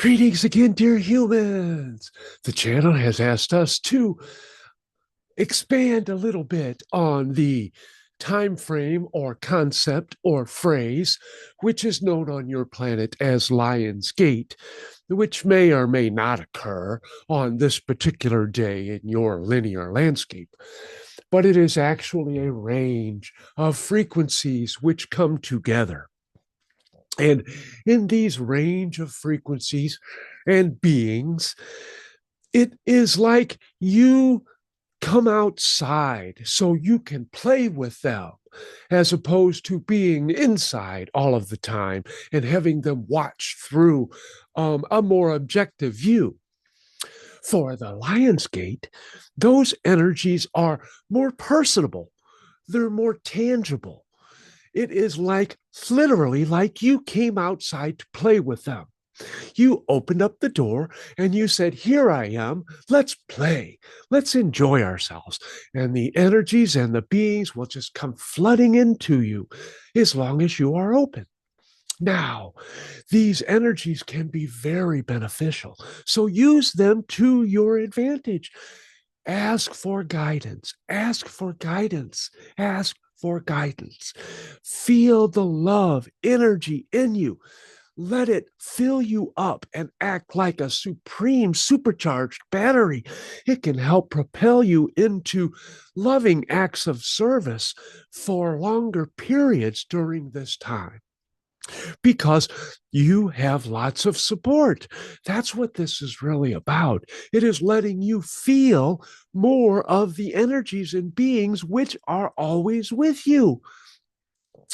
Greetings again, dear humans. The channel has asked us to expand a little bit on the time frame or concept or phrase, which is known on your planet as Lion's Gate, which may or may not occur on this particular day in your linear landscape. But it is actually a range of frequencies which come together. And in these range of frequencies and beings, it is like you come outside so you can play with them, as opposed to being inside all of the time and having them watch through a more objective view. For the Lionsgate, those energies are more personable, they're more tangible. It is like literally like you came outside to play with them. You opened up the door and you said, "Here I am. Let's play. Let's enjoy ourselves." And the energies and the beings will just come flooding into you as long as you are open. Now, these energies can be very beneficial. So use them to your advantage. Ask for guidance. Ask for guidance. Ask for guidance. Feel the love energy in you. Let it fill you up and act like a supreme supercharged battery. It can help propel you into loving acts of service for longer periods during this time, because you have lots of support. That's what this is really about. It is letting you feel more of the energies and beings which are always with you.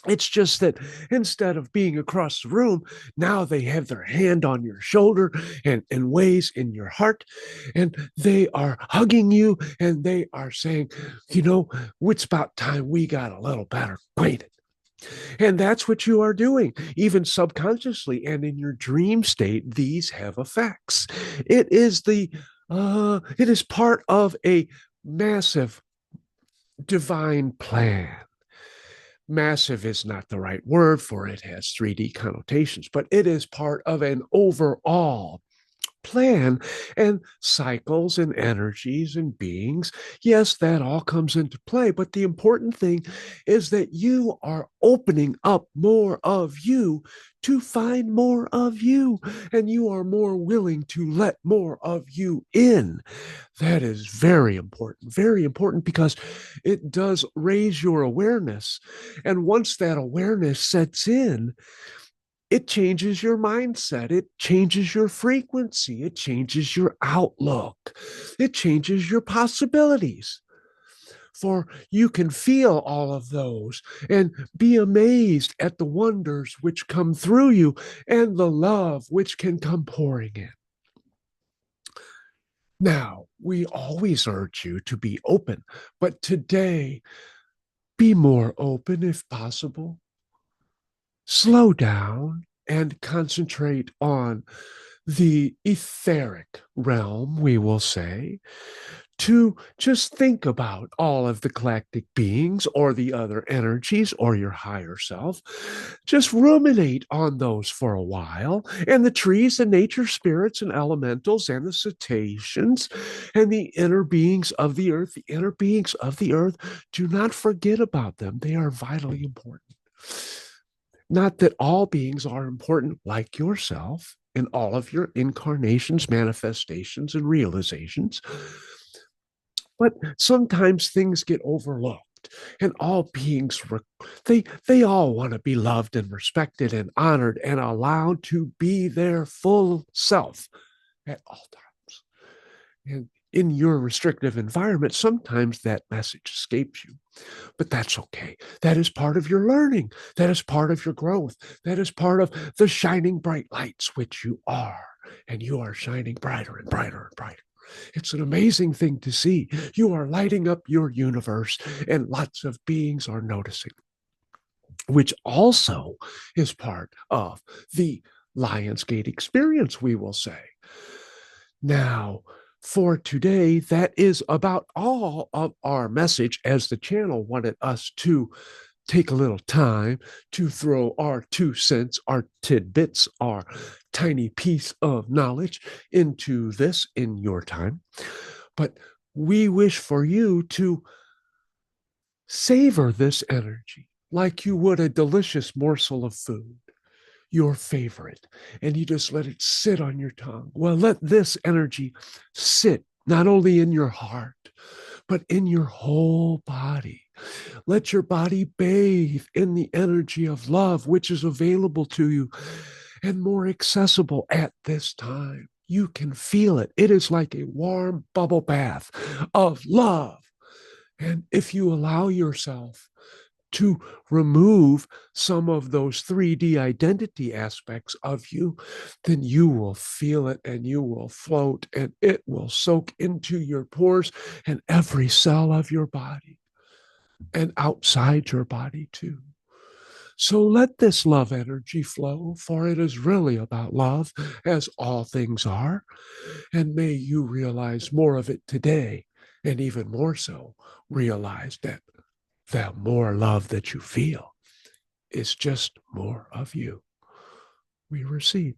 It's just that instead of being across the room, now they have their hand on your shoulder and ways in your heart, and they are hugging you and they are saying, it's about time we got a little better acquainted. And that's what you are doing, even subconsciously. And in your dream state, these have effects. It is part of a massive divine plan. Massive is not the right word, for it has 3D connotations, but it is part of an overall plan and cycles and energies and beings. Yes, that all comes into play, but the important thing is that you are opening up more of you to find more of you, and you are more willing to let more of you in. That is very important, because it does raise your awareness. And once that awareness sets in, it changes your mindset. It changes your frequency. It changes your outlook. It changes your possibilities. For you can feel all of those and be amazed at the wonders which come through you and the love which can come pouring in. Now, we always urge you to be open, but today, be more open if possible. Slow down and concentrate on the etheric realm, we will say, to just think about all of the galactic beings or the other energies or your higher self. Just ruminate on those for a while, and the trees and nature spirits and elementals and the cetaceans and the inner beings of the earth. The inner beings of the earth, do not forget about them. They are vitally important. Not that all beings are important, like yourself in all of your incarnations, manifestations, and realizations, but sometimes things get overlooked. And all beings, they all want to be loved and respected and honored and allowed to be their full self at all times. And in your restrictive environment, sometimes that message escapes you. But that's okay. That is part of your learning. That is part of your growth. That is part of the shining bright lights, which you are. And you are shining brighter and brighter and brighter. It's an amazing thing to see. You are lighting up your universe, and lots of beings are noticing, which also is part of the Lionsgate experience, we will say. Now, for today, that is about all of our message, as the channel wanted us to take a little time to throw our 2 cents, our tidbits, our tiny piece of knowledge into this in your time. But we wish for you to savor this energy like you would a delicious morsel of food, your favorite, and you just let it sit on your tongue. Well, let this energy sit not only in your heart, but in your whole body. Let your body bathe in the energy of love, which is available to you and more accessible at this time. You can feel it. It is like a warm bubble bath of love. And if you allow yourself to remove some of those 3D identity aspects of you, then you will feel it and you will float and it will soak into your pores and every cell of your body and outside your body too. So let this love energy flow, for it is really about love, as all things are. And may you realize more of it today, and even more so, realize that the more love that you feel is just more of you. We receive.